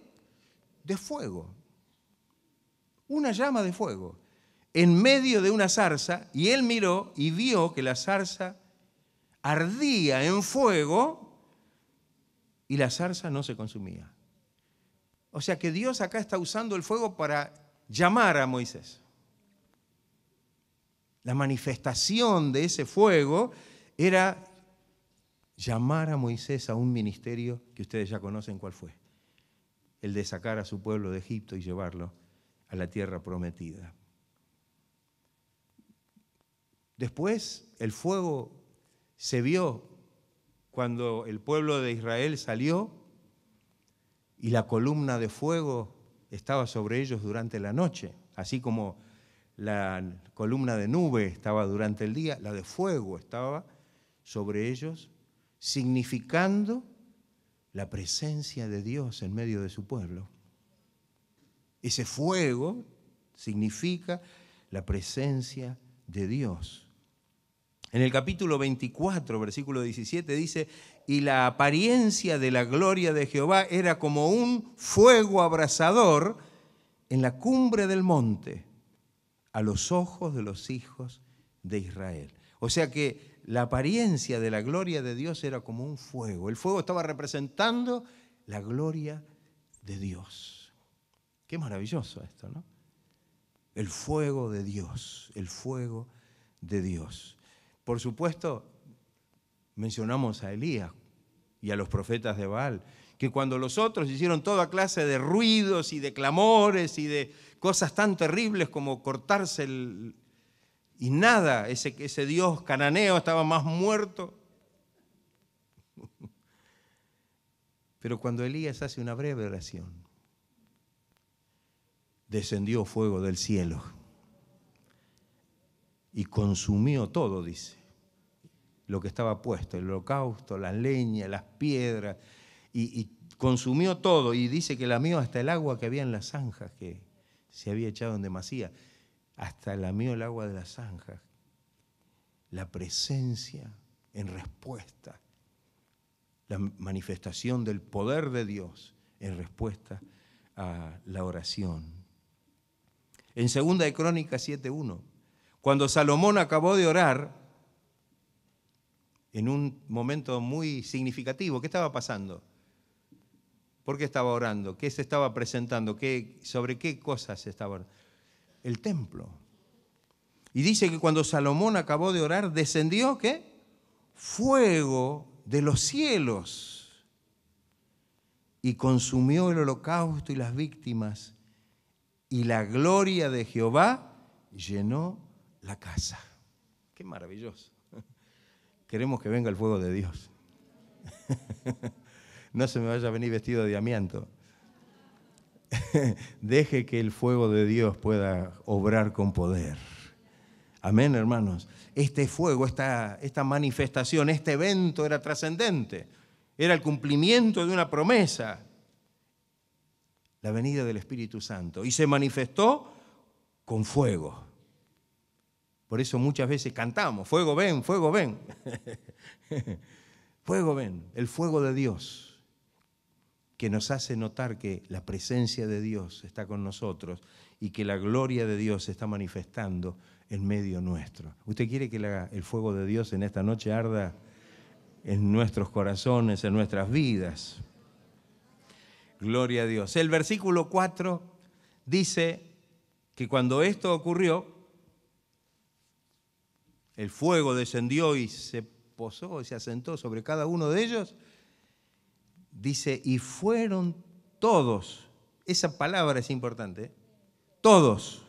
De fuego. Una llama de fuego. En medio de una zarza, y él miró y vio que la zarza ardía en fuego y la zarza no se consumía. O sea que Dios acá está usando el fuego para llamar a Moisés. La manifestación de ese fuego era llamar a Moisés a un ministerio que ustedes ya conocen cuál fue. El de sacar a su pueblo de Egipto y llevarlo a la tierra prometida. Después el fuego se vio cuando el pueblo de Israel salió y la columna de fuego estaba sobre ellos durante la noche, así como la columna de nube estaba durante el día, la de fuego estaba sobre ellos, significando la presencia de Dios en medio de su pueblo. Ese fuego significa la presencia de Dios. En el capítulo 24, versículo 17, dice, y la apariencia de la gloria de Jehová era como un fuego abrasador en la cumbre del monte, a los ojos de los hijos de Israel. O sea que la apariencia de la gloria de Dios era como un fuego. El fuego estaba representando la gloria de Dios. Qué maravilloso esto, ¿no? El fuego de Dios, el fuego de Dios. Por supuesto, mencionamos a Elías y a los profetas de Baal, que cuando los otros hicieron toda clase de ruidos y de clamores y de cosas tan terribles como cortarse y nada, ese dios cananeo estaba más muerto. Pero cuando Elías hace una breve oración, descendió fuego del cielo y consumió todo, dice, lo que estaba puesto, el holocausto, la leña, las piedras, y consumió todo, y dice que lamió hasta el agua que había en las zanjas que se había echado en demasía, hasta lamió el agua de las zanjas. La presencia en respuesta, la manifestación del poder de Dios en respuesta a la oración. En 2 de Crónicas 7:1, cuando Salomón acabó de orar, en un momento muy significativo, ¿qué estaba pasando? ¿Por qué estaba orando? ¿Qué se estaba presentando? ¿Sobre qué cosas se estaba orando? El templo. Y dice que cuando Salomón acabó de orar, descendió, ¿qué? Fuego de los cielos y consumió el holocausto y las víctimas, y la gloria de Jehová llenó la casa. Qué maravilloso. Queremos que venga el fuego de Dios. No se me vaya a venir vestido de amianto. Deje que el fuego de Dios pueda obrar con poder. Amén, hermanos. Este fuego, esta manifestación, este evento era trascendente. Era el cumplimiento de una promesa. La venida del Espíritu Santo. Y se manifestó con fuego. Por eso muchas veces cantamos, fuego ven, fuego ven. Fuego ven, el fuego de Dios, que nos hace notar que la presencia de Dios está con nosotros y que la gloria de Dios se está manifestando en medio nuestro. ¿Usted quiere que el fuego de Dios en esta noche arda en nuestros corazones, en nuestras vidas? Gloria a Dios. El versículo 4 dice que cuando esto ocurrió, el fuego descendió y se posó y se asentó sobre cada uno de ellos. Dice, y fueron todos. Esa palabra es importante, ¿eh? Todos.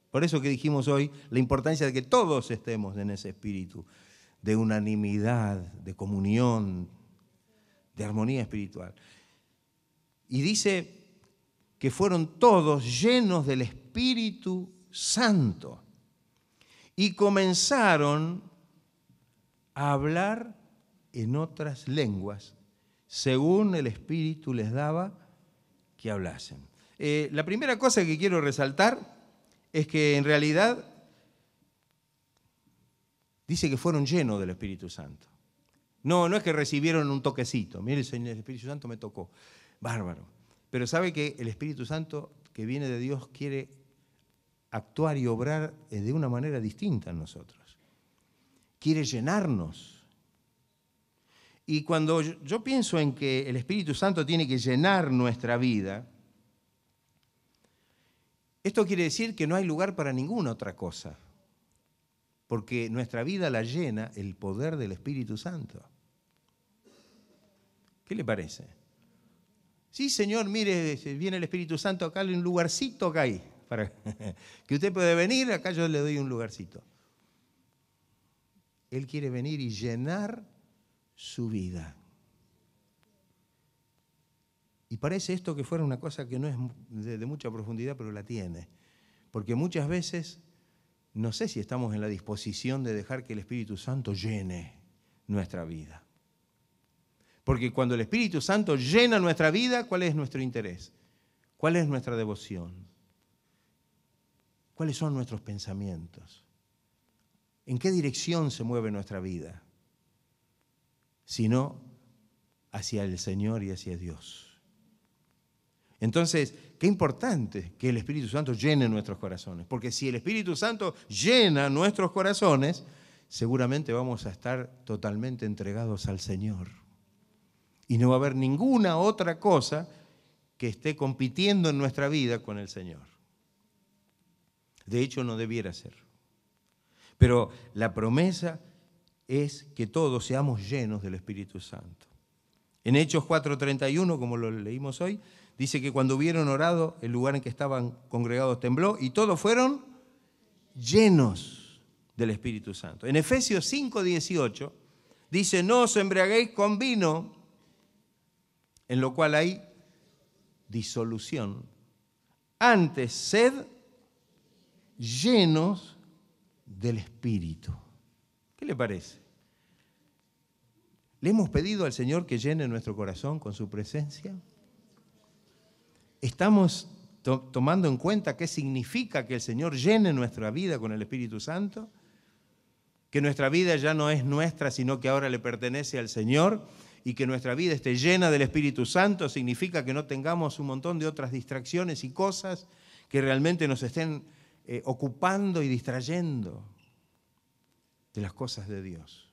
Por eso que dijimos hoy la importancia de que todos estemos en ese espíritu de unanimidad, de comunión, de armonía espiritual. Y dice que fueron todos llenos del Espíritu Santo y comenzaron a hablar en otras lenguas según el Espíritu les daba que hablasen. La primera cosa que quiero resaltar es que en realidad dice que fueron llenos del Espíritu Santo. No es que recibieron un toquecito. Mire, Señor, el Espíritu Santo me tocó. Bárbaro. Pero sabe que el Espíritu Santo que viene de Dios quiere actuar y obrar de una manera distinta en nosotros. Quiere llenarnos. Y cuando yo pienso en que el Espíritu Santo tiene que llenar nuestra vida, esto quiere decir que no hay lugar para ninguna otra cosa, porque nuestra vida la llena el poder del Espíritu Santo. ¿Qué le parece? Sí, Señor, mire, viene el Espíritu Santo, acá hay un lugarcito acá hay, para que usted puede venir, acá yo le doy un lugarcito. Él quiere venir y llenar su vida. Y parece esto que fuera una cosa que no es de mucha profundidad, pero la tiene. Porque muchas veces, no sé si estamos en la disposición de dejar que el Espíritu Santo llene nuestra vida. Porque cuando el Espíritu Santo llena nuestra vida, ¿cuál es nuestro interés? ¿Cuál es nuestra devoción? ¿Cuáles son nuestros pensamientos? ¿En qué dirección se mueve nuestra vida? Sino hacia el Señor y hacia Dios. Entonces, qué importante que el Espíritu Santo llene nuestros corazones. Porque si el Espíritu Santo llena nuestros corazones, seguramente vamos a estar totalmente entregados al Señor. Y no va a haber ninguna otra cosa que esté compitiendo en nuestra vida con el Señor. De hecho, no debiera ser. Pero la promesa es que todos seamos llenos del Espíritu Santo. En Hechos 4:31, como lo leímos hoy, dice que cuando hubieron orado, el lugar en que estaban congregados tembló y todos fueron llenos del Espíritu Santo. En Efesios 5:18 dice, no os embriaguéis con vino, en lo cual hay disolución. Antes, sed llenos del Espíritu. ¿Qué le parece? ¿Le hemos pedido al Señor que llene nuestro corazón con su presencia? ¿Estamos tomando en cuenta qué significa que el Señor llene nuestra vida con el Espíritu Santo? Que nuestra vida ya no es nuestra, sino que ahora le pertenece al Señor, y que nuestra vida esté llena del Espíritu Santo significa que no tengamos un montón de otras distracciones y cosas que realmente nos estén ocupando y distrayendo de las cosas de Dios.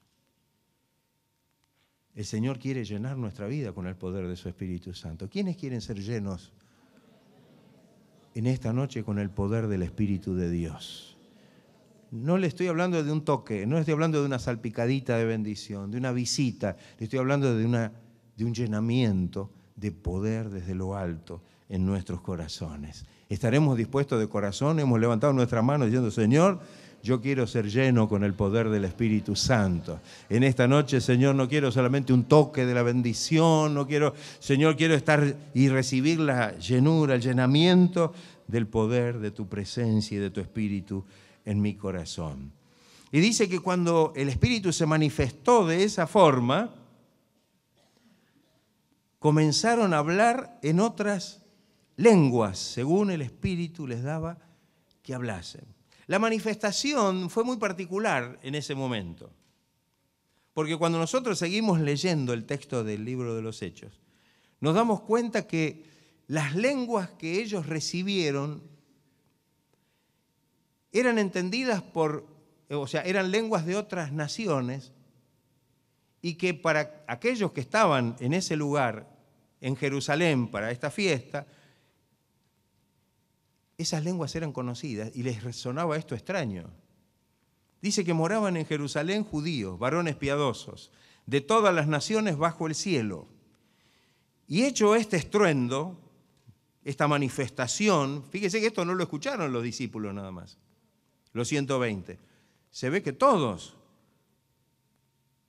El Señor quiere llenar nuestra vida con el poder de su Espíritu Santo. ¿Quiénes quieren ser llenos en esta noche con el poder del Espíritu de Dios? No le estoy hablando de un toque, no le estoy hablando de una salpicadita de bendición, de una visita, le estoy hablando de un llenamiento de poder desde lo alto en nuestros corazones. ¿Estaremos dispuestos de corazón? Hemos levantado nuestra mano diciendo, Señor, yo quiero ser lleno con el poder del Espíritu Santo. En esta noche, Señor, no quiero solamente un toque de la bendición, Señor, quiero estar y recibir la llenura, el llenamiento del poder de tu presencia y de tu Espíritu en mi corazón. Y dice que cuando el Espíritu se manifestó de esa forma, comenzaron a hablar en otras lenguas, según el Espíritu les daba que hablasen. La manifestación fue muy particular en ese momento, porque cuando nosotros seguimos leyendo el texto del libro de los Hechos, nos damos cuenta que las lenguas que ellos recibieron eran entendidas eran lenguas de otras naciones, y que para aquellos que estaban en ese lugar, en Jerusalén, para esta fiesta, esas lenguas eran conocidas y les resonaba esto extraño. Dice que moraban en Jerusalén judíos, varones piadosos, de todas las naciones bajo el cielo. Y hecho este estruendo, esta manifestación, fíjese que esto no lo escucharon los discípulos nada más, los 120. Se ve que todos.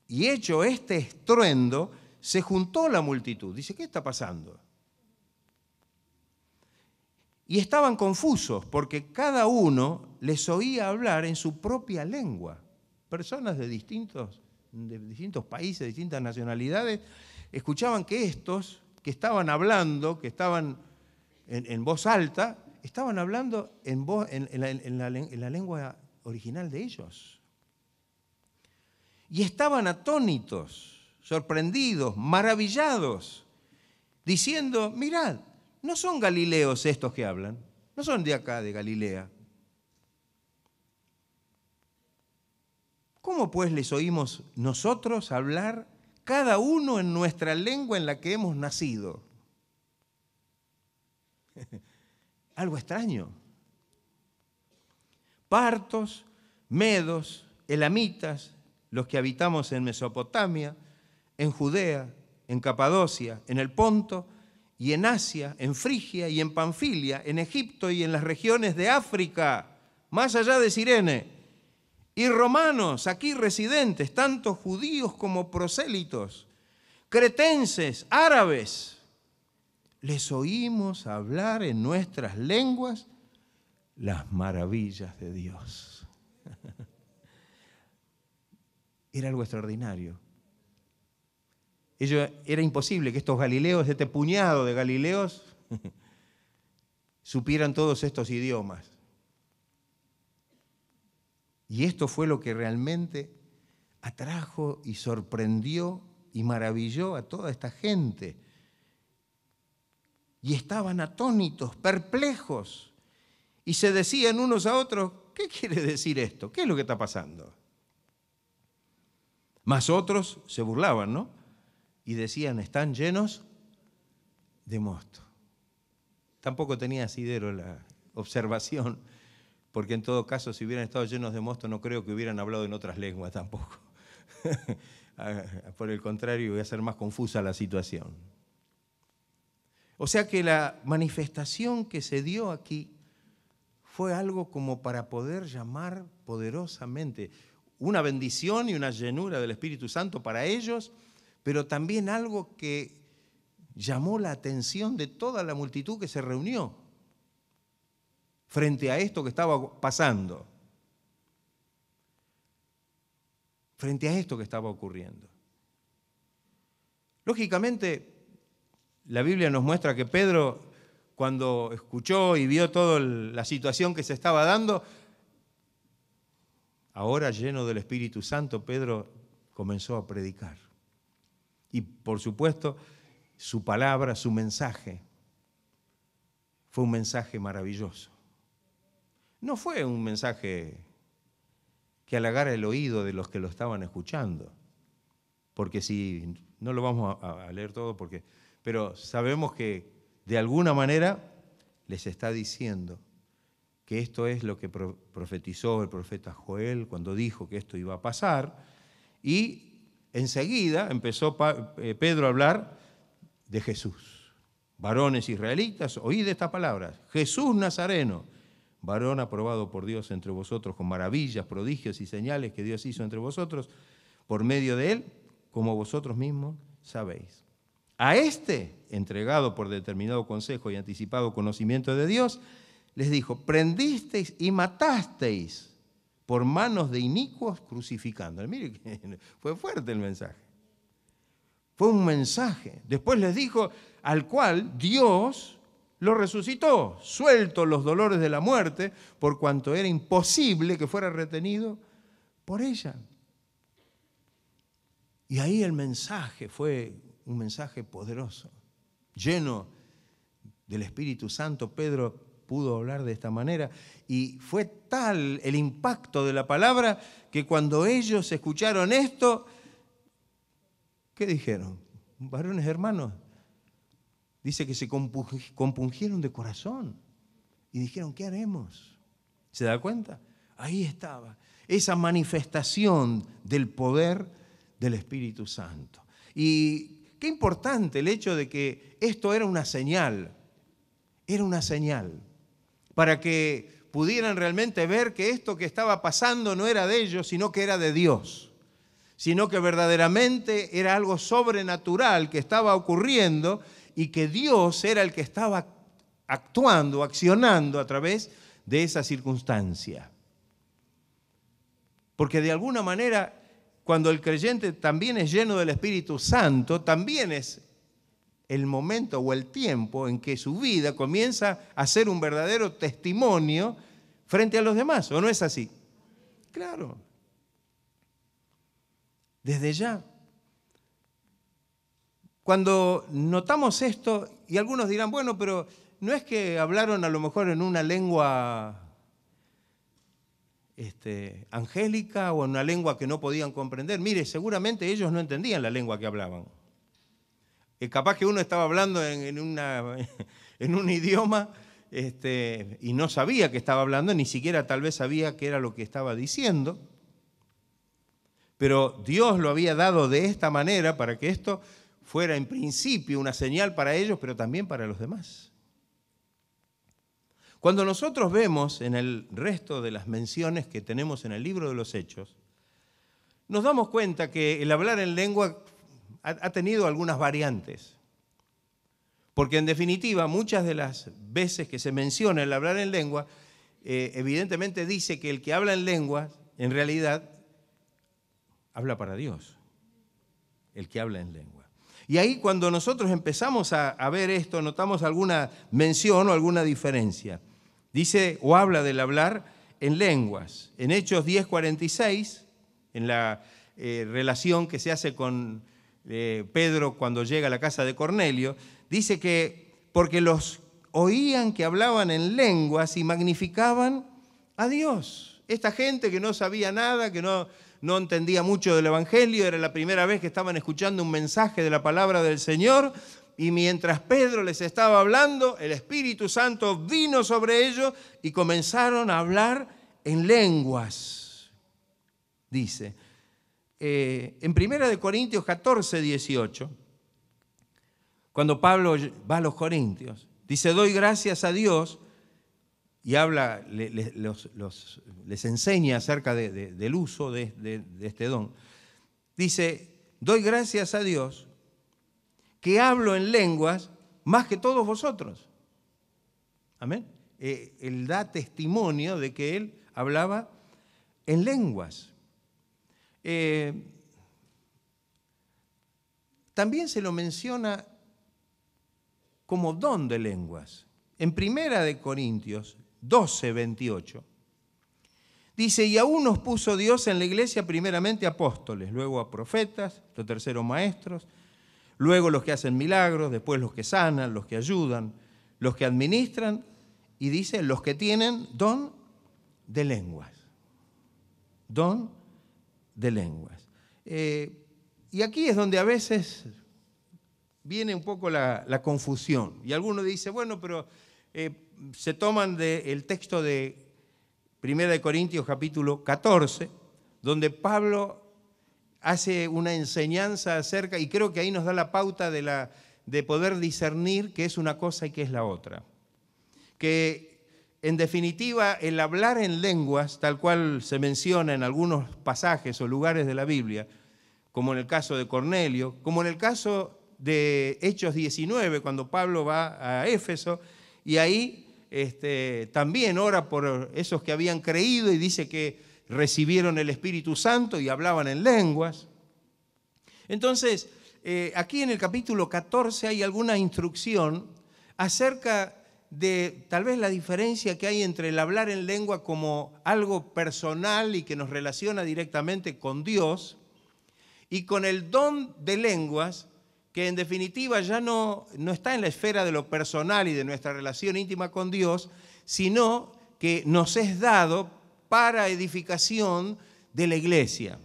Y hecho este estruendo, se juntó la multitud. Dice, ¿qué está pasando? Y estaban confusos porque cada uno les oía hablar en su propia lengua. Personas de distintos países, de distintas nacionalidades, escuchaban que estos que estaban hablando, que estaban en voz alta, estaban hablando en la lengua original de ellos. Y estaban atónitos, sorprendidos, maravillados, diciendo, mirad, no son galileos estos que hablan, no son de acá, de Galilea. ¿Cómo pues les oímos nosotros hablar, cada uno en nuestra lengua en la que hemos nacido? Algo extraño. Partos, medos, elamitas, los que habitamos en Mesopotamia, en Judea, en Capadocia, en el Ponto y en Asia, en Frigia y en Panfilia, en Egipto y en las regiones de África, más allá de Cirene, y romanos aquí residentes, tanto judíos como prosélitos, cretenses, árabes, les oímos hablar en nuestras lenguas las maravillas de Dios. Era algo extraordinario. Era imposible que estos galileos, este puñado de galileos, supieran todos estos idiomas. Y esto fue lo que realmente atrajo y sorprendió y maravilló a toda esta gente. Y estaban atónitos, perplejos, y se decían unos a otros, ¿qué quiere decir esto? ¿Qué es lo que está pasando? Mas otros se burlaban, ¿no? Y decían, están llenos de mosto. Tampoco tenía asidero la observación, porque en todo caso, si hubieran estado llenos de mosto, no creo que hubieran hablado en otras lenguas tampoco. Por el contrario, iba a ser más confusa la situación. O sea que la manifestación que se dio aquí fue algo como para poder llamar poderosamente una bendición y una llenura del Espíritu Santo para ellos, pero también algo que llamó la atención de toda la multitud que se reunió frente a esto que estaba pasando, frente a esto que estaba ocurriendo. Lógicamente, la Biblia nos muestra que Pedro, cuando escuchó y vio toda la situación que se estaba dando, ahora lleno del Espíritu Santo, Pedro comenzó a predicar. Y por supuesto, su palabra, su mensaje, fue un mensaje maravilloso. No fue un mensaje que halagara el oído de los que lo estaban escuchando, porque si no lo vamos a leer todo, pero sabemos que de alguna manera les está diciendo que esto es lo que profetizó el profeta Joel cuando dijo que esto iba a pasar, y enseguida empezó Pedro a hablar de Jesús. Varones israelitas, oíd estas palabras: Jesús Nazareno, varón aprobado por Dios entre vosotros, con maravillas, prodigios y señales que Dios hizo entre vosotros, por medio de él, como vosotros mismos sabéis. A este, entregado por determinado consejo y anticipado conocimiento de Dios, les dijo: prendisteis y matasteis por manos de inicuos crucificando. Mire que fue fuerte el mensaje. Fue un mensaje. Después les dijo: al cual Dios lo resucitó, suelto los dolores de la muerte, por cuanto era imposible que fuera retenido por ella. Y ahí el mensaje fue un mensaje poderoso, lleno del Espíritu Santo. Pedro pudo hablar de esta manera y fue tal el impacto de la palabra que cuando ellos escucharon esto, ¿qué dijeron? Varones hermanos, dice que se compungieron de corazón y dijeron: ¿qué haremos? ¿Se da cuenta? Ahí estaba esa manifestación del poder del Espíritu Santo. Y qué importante el hecho de que esto era una señal para que pudieran realmente ver que esto que estaba pasando no era de ellos, sino que era de Dios, sino que verdaderamente era algo sobrenatural que estaba ocurriendo y que Dios era el que estaba actuando, accionando a través de esa circunstancia. Porque de alguna manera, cuando el creyente también es lleno del Espíritu Santo, también es el momento o el tiempo en que su vida comienza a ser un verdadero testimonio frente a los demás, ¿o no es así? Claro. Desde ya. Cuando notamos esto, y algunos dirán: bueno, pero no es que hablaron a lo mejor en una lengua angélica o en una lengua que no podían comprender. Mire, seguramente ellos no entendían la lengua que hablaban. Capaz que uno estaba hablando en un idioma y no sabía que estaba hablando, ni siquiera tal vez sabía qué era lo que estaba diciendo. Pero Dios lo había dado de esta manera para que esto fuera en principio una señal para ellos, pero también para los demás. Cuando nosotros vemos en el resto de las menciones que tenemos en el libro de los Hechos, nos damos cuenta que el hablar en lengua ha tenido algunas variantes. Porque en definitiva, muchas de las veces que se menciona el hablar en lengua, evidentemente dice que el que habla en lengua, en realidad, habla para Dios. El que habla en lengua. Y ahí cuando nosotros empezamos a ver esto, notamos alguna mención o alguna diferencia. Dice o habla del hablar en lenguas. En Hechos 10:46, en la relación que se hace con Pedro cuando llega a la casa de Cornelio, dice que porque los oían que hablaban en lenguas y magnificaban a Dios. Esta gente que no sabía nada, que no no entendía mucho del Evangelio, era la primera vez que estaban escuchando un mensaje de la palabra del Señor, y mientras Pedro les estaba hablando, el Espíritu Santo vino sobre ellos y comenzaron a hablar en lenguas, dice. En 1 Corintios 14, 18, cuando Pablo va a los Corintios, dice, doy gracias a Dios, y habla, les enseña acerca del uso de este don. Dice, doy gracias a Dios que hablo en lenguas más que todos vosotros. Amén. Él da testimonio de que él hablaba en lenguas. También se lo menciona como don de lenguas. En 1 Corintios 12, 28, dice, y a unos puso Dios en la iglesia primeramente apóstoles, luego a profetas, los terceros maestros, luego los que hacen milagros, después los que sanan, los que ayudan, los que administran, y dice, los que tienen don de lenguas. Don de lenguas. Y aquí es donde a veces viene un poco la confusión. Y alguno dice, bueno, pero se toman del texto de 1 Corintios capítulo 14, donde Pablo hace una enseñanza acerca, y creo que ahí nos da la pauta de poder discernir qué es una cosa y qué es la otra. Que en definitiva el hablar en lenguas, tal cual se menciona en algunos pasajes o lugares de la Biblia, como en el caso de Cornelio, como en el caso de Hechos 19, cuando Pablo va a Éfeso, y ahí también ora por esos que habían creído y dice que recibieron el Espíritu Santo y hablaban en lenguas. Entonces, aquí en el capítulo 14 hay alguna instrucción acerca de tal vez la diferencia que hay entre el hablar en lengua como algo personal y que nos relaciona directamente con Dios, y con el don de lenguas, que en definitiva ya no está en la esfera de lo personal y de nuestra relación íntima con Dios, sino que nos es dado para edificación de la iglesia.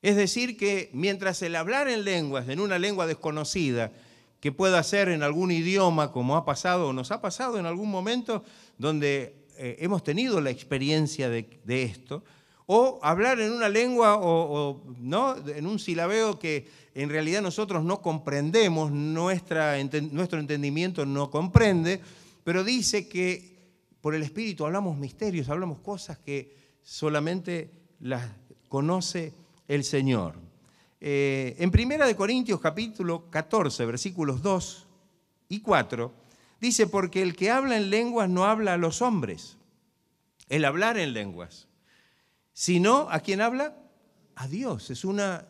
Es decir, que mientras el hablar en lenguas, en una lengua desconocida, que pueda ser en algún idioma, como ha pasado o nos ha pasado en algún momento, donde hemos tenido la experiencia de esto, o hablar en una lengua ¿no? En un silabeo que en realidad nosotros no comprendemos, nuestro entendimiento no comprende, pero dice que por el Espíritu hablamos misterios, hablamos cosas que solamente las conoce el Señor. En 1 Corintios capítulo 14, versículos 2 y 4, dice, porque el que habla en lenguas no habla a los hombres, el hablar en lenguas, sino ¿a quién habla? A Dios. Es una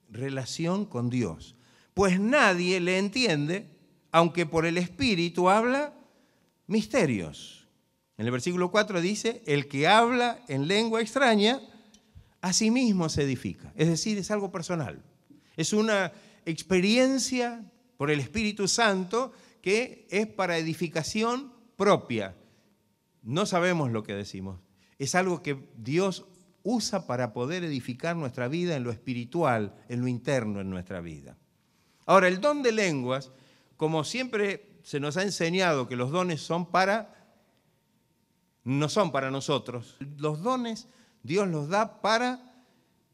relación con Dios. Pues nadie le entiende, aunque por el Espíritu habla misterios. En el versículo 4 dice, el que habla en lengua extraña, a sí mismo se edifica. Es decir, es algo personal. Es una experiencia por el Espíritu Santo que es para edificación propia. No sabemos lo que decimos. Es algo que Dios usa para poder edificar nuestra vida en lo espiritual, en lo interno en nuestra vida. Ahora, el don de lenguas, como siempre se nos ha enseñado que los dones no son para nosotros. Los dones Dios los da para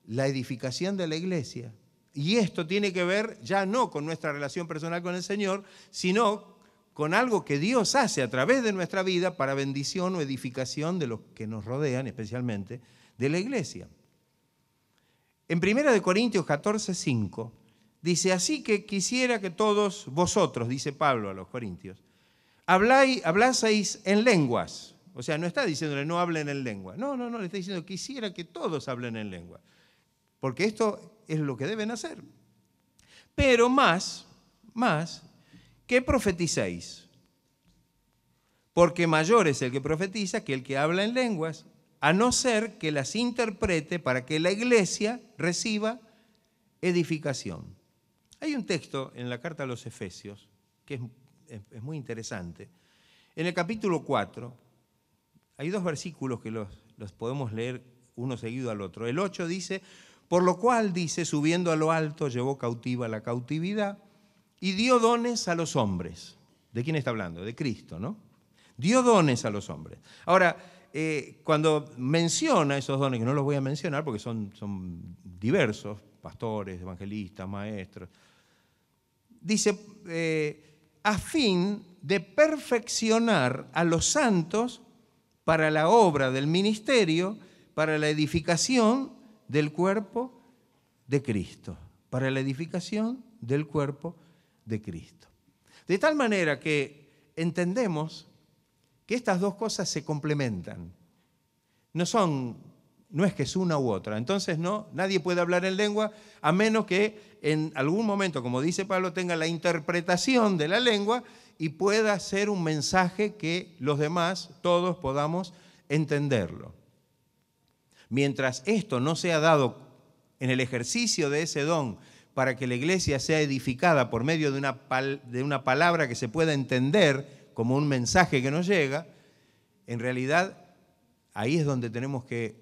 la edificación de la iglesia. Y esto tiene que ver ya no con nuestra relación personal con el Señor, sino con algo que Dios hace a través de nuestra vida para bendición o edificación de los que nos rodean, especialmente de la iglesia. En 1 Corintios 14, 5, dice, así que quisiera que todos vosotros, dice Pablo a los corintios, hablaseis en lenguas. O sea, no está diciéndole no hablen en lengua. No, le está diciendo quisiera que todos hablen en lengua. Porque esto es lo que deben hacer. Pero más, que profeticéis. Porque mayor es el que profetiza que el que habla en lenguas, a no ser que las interprete para que la iglesia reciba edificación. Hay un texto en la carta a los Efesios que es muy interesante. En el capítulo 4 hay dos versículos que los podemos leer uno seguido al otro. El 8 dice, por lo cual, dice, subiendo a lo alto, llevó cautiva la cautividad y dio dones a los hombres. ¿De quién está hablando? De Cristo, ¿no? Dio dones a los hombres. Ahora, cuando menciona esos dones, que no los voy a mencionar porque son diversos, pastores, evangelistas, maestros, dice, a fin de perfeccionar a los santos para la obra del ministerio, para la edificación del cuerpo de Cristo, para la edificación del cuerpo de Cristo. De tal manera que entendemos que estas dos cosas se complementan. No es que es una u otra. Entonces nadie puede hablar en lengua a menos que en algún momento, como dice Pablo, tenga la interpretación de la lengua y pueda ser un mensaje que los demás, todos, podamos entenderlo. Mientras esto no sea dado en el ejercicio de ese don para que la iglesia sea edificada por medio de una palabra que se pueda entender como un mensaje que nos llega, en realidad ahí es donde tenemos que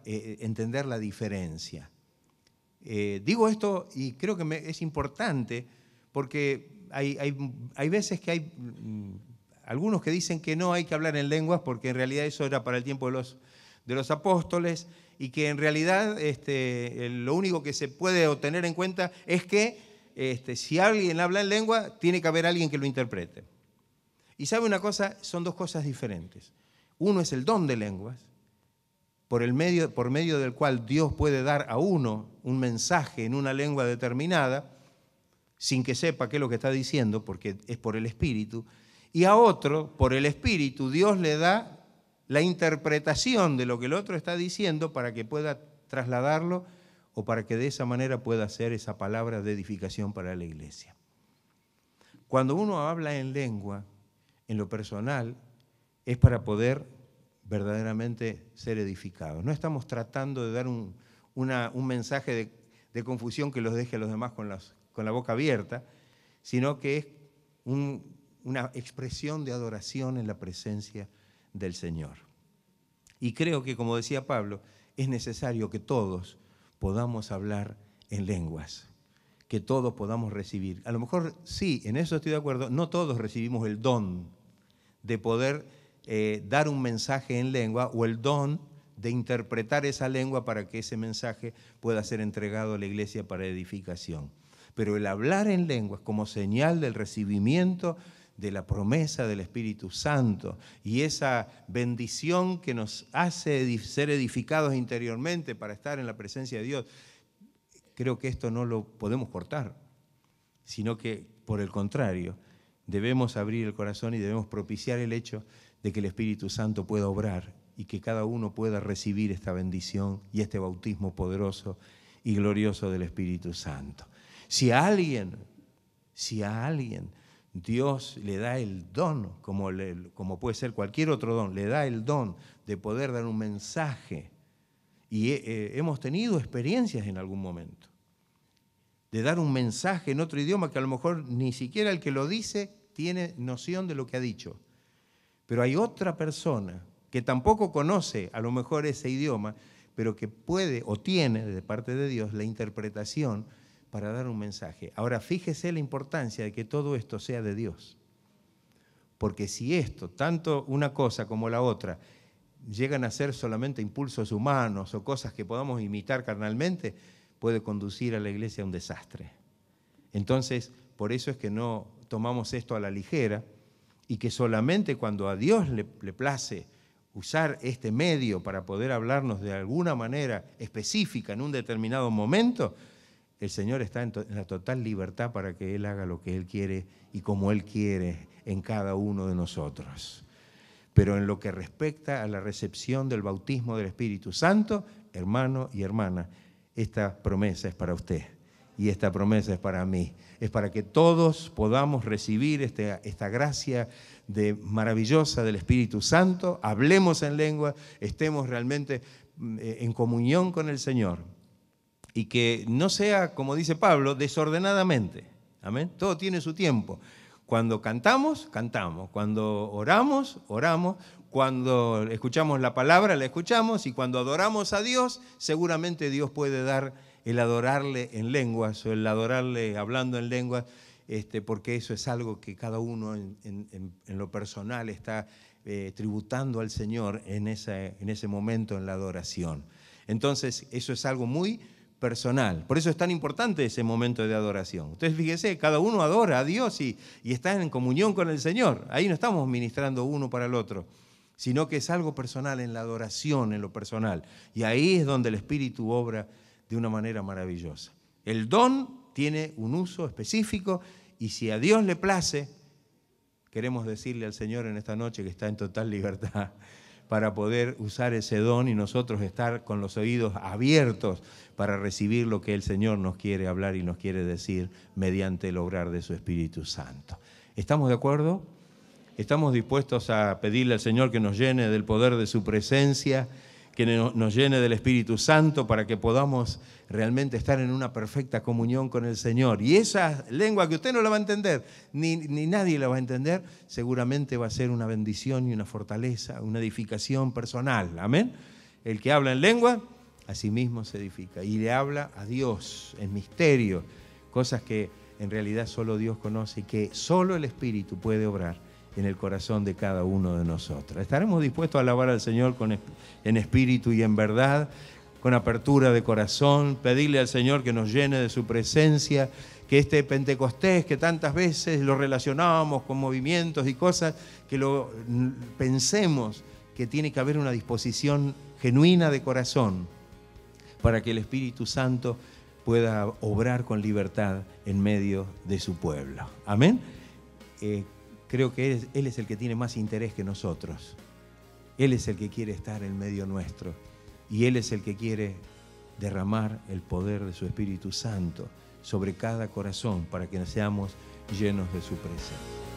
entender la diferencia. Digo esto y creo que es importante porque hay veces que hay algunos que dicen que no hay que hablar en lenguas porque en realidad eso era para el tiempo de los apóstoles y que en realidad lo único que se puede tener en cuenta es que si alguien habla en lengua tiene que haber alguien que lo interprete. Y sabe una cosa, son dos cosas diferentes. Uno es el don de lenguas, por medio del cual Dios puede dar a uno un mensaje en una lengua determinada, sin que sepa qué es lo que está diciendo, porque es por el Espíritu, y a otro, por el Espíritu, Dios le da la interpretación de lo que el otro está diciendo para que pueda trasladarlo o para que de esa manera pueda hacer esa palabra de edificación para la iglesia. Cuando uno habla en lengua, en lo personal, es para poder verdaderamente ser edificados. No estamos tratando de dar un mensaje de confusión que los deje a los demás con la boca abierta, sino que es una expresión de adoración en la presencia del Señor. Y creo que, como decía Pablo, es necesario que todos podamos hablar en lenguas, que todos podamos recibir. A lo mejor sí, en eso estoy de acuerdo, no todos recibimos el don de poder dar un mensaje en lengua o el don de interpretar esa lengua para que ese mensaje pueda ser entregado a la iglesia para edificación. Pero el hablar en lenguas como señal del recibimiento de la promesa del Espíritu Santo y esa bendición que nos hace ser edificados interiormente para estar en la presencia de Dios, creo que esto no lo podemos cortar, sino que, por el contrario, debemos abrir el corazón y debemos propiciar el hecho de que el Espíritu Santo pueda obrar y que cada uno pueda recibir esta bendición y este bautismo poderoso y glorioso del Espíritu Santo. Si a alguien Dios le da el don, como puede ser cualquier otro don, le da el don de poder dar un mensaje, y hemos tenido experiencias en algún momento, de dar un mensaje en otro idioma que a lo mejor ni siquiera el que lo dice tiene noción de lo que ha dicho. Pero hay otra persona que tampoco conoce a lo mejor ese idioma, pero que puede o tiene de parte de Dios la interpretación para dar un mensaje. Ahora, fíjese la importancia de que todo esto sea de Dios. Porque si esto, tanto una cosa como la otra, llegan a ser solamente impulsos humanos o cosas que podamos imitar carnalmente, puede conducir a la iglesia a un desastre. Entonces, por eso es que no tomamos esto a la ligera y que solamente cuando a Dios le place usar este medio para poder hablarnos de alguna manera específica en un determinado momento, el Señor está en la total libertad para que Él haga lo que Él quiere y como Él quiere en cada uno de nosotros. Pero en lo que respecta a la recepción del bautismo del Espíritu Santo, hermano y hermana, esta promesa es para usted y esta promesa es para mí. Es para que todos podamos recibir esta gracia maravillosa del Espíritu Santo, hablemos en lengua, estemos realmente en comunión con el Señor. Y que no sea, como dice Pablo, desordenadamente. Amén. Todo tiene su tiempo. Cuando cantamos, cantamos. Cuando oramos, oramos. Cuando escuchamos la palabra, la escuchamos. Y cuando adoramos a Dios, seguramente Dios puede dar el adorarle en lenguas o el adorarle hablando en lenguas, porque eso es algo que cada uno en lo personal está tributando al Señor en ese momento en la adoración. Entonces, eso es algo muy personal. Por eso es tan importante ese momento de adoración. Ustedes fíjense, cada uno adora a Dios y está en comunión con el Señor. Ahí no estamos ministrando uno para el otro, sino que es algo personal, en la adoración, en lo personal. Y ahí es donde el Espíritu obra de una manera maravillosa. El don tiene un uso específico y si a Dios le place, queremos decirle al Señor en esta noche que está en total libertad para poder usar ese don y nosotros estar con los oídos abiertos para recibir lo que el Señor nos quiere hablar y nos quiere decir mediante el obrar de su Espíritu Santo. ¿Estamos de acuerdo? ¿Estamos dispuestos a pedirle al Señor que nos llene del poder de su presencia, que nos llene del Espíritu Santo para que podamos realmente estar en una perfecta comunión con el Señor? Y esa lengua que usted no la va a entender, ni nadie la va a entender, seguramente va a ser una bendición y una fortaleza, una edificación personal. Amén. El que habla en lengua, a sí mismo se edifica y le habla a Dios en misterio, cosas que en realidad solo Dios conoce y que solo el Espíritu puede obrar en el corazón de cada uno de nosotros. ¿Estaremos dispuestos a alabar al Señor en espíritu y en verdad, con apertura de corazón, pedirle al Señor que nos llene de su presencia, que este Pentecostés que tantas veces lo relacionamos con movimientos y cosas, que lo pensemos que tiene que haber una disposición genuina de corazón para que el Espíritu Santo pueda obrar con libertad en medio de su pueblo? Amén. Creo que Él es el que tiene más interés que nosotros. Él es el que quiere estar en medio nuestro. Y Él es el que quiere derramar el poder de su Espíritu Santo sobre cada corazón para que seamos llenos de su presencia.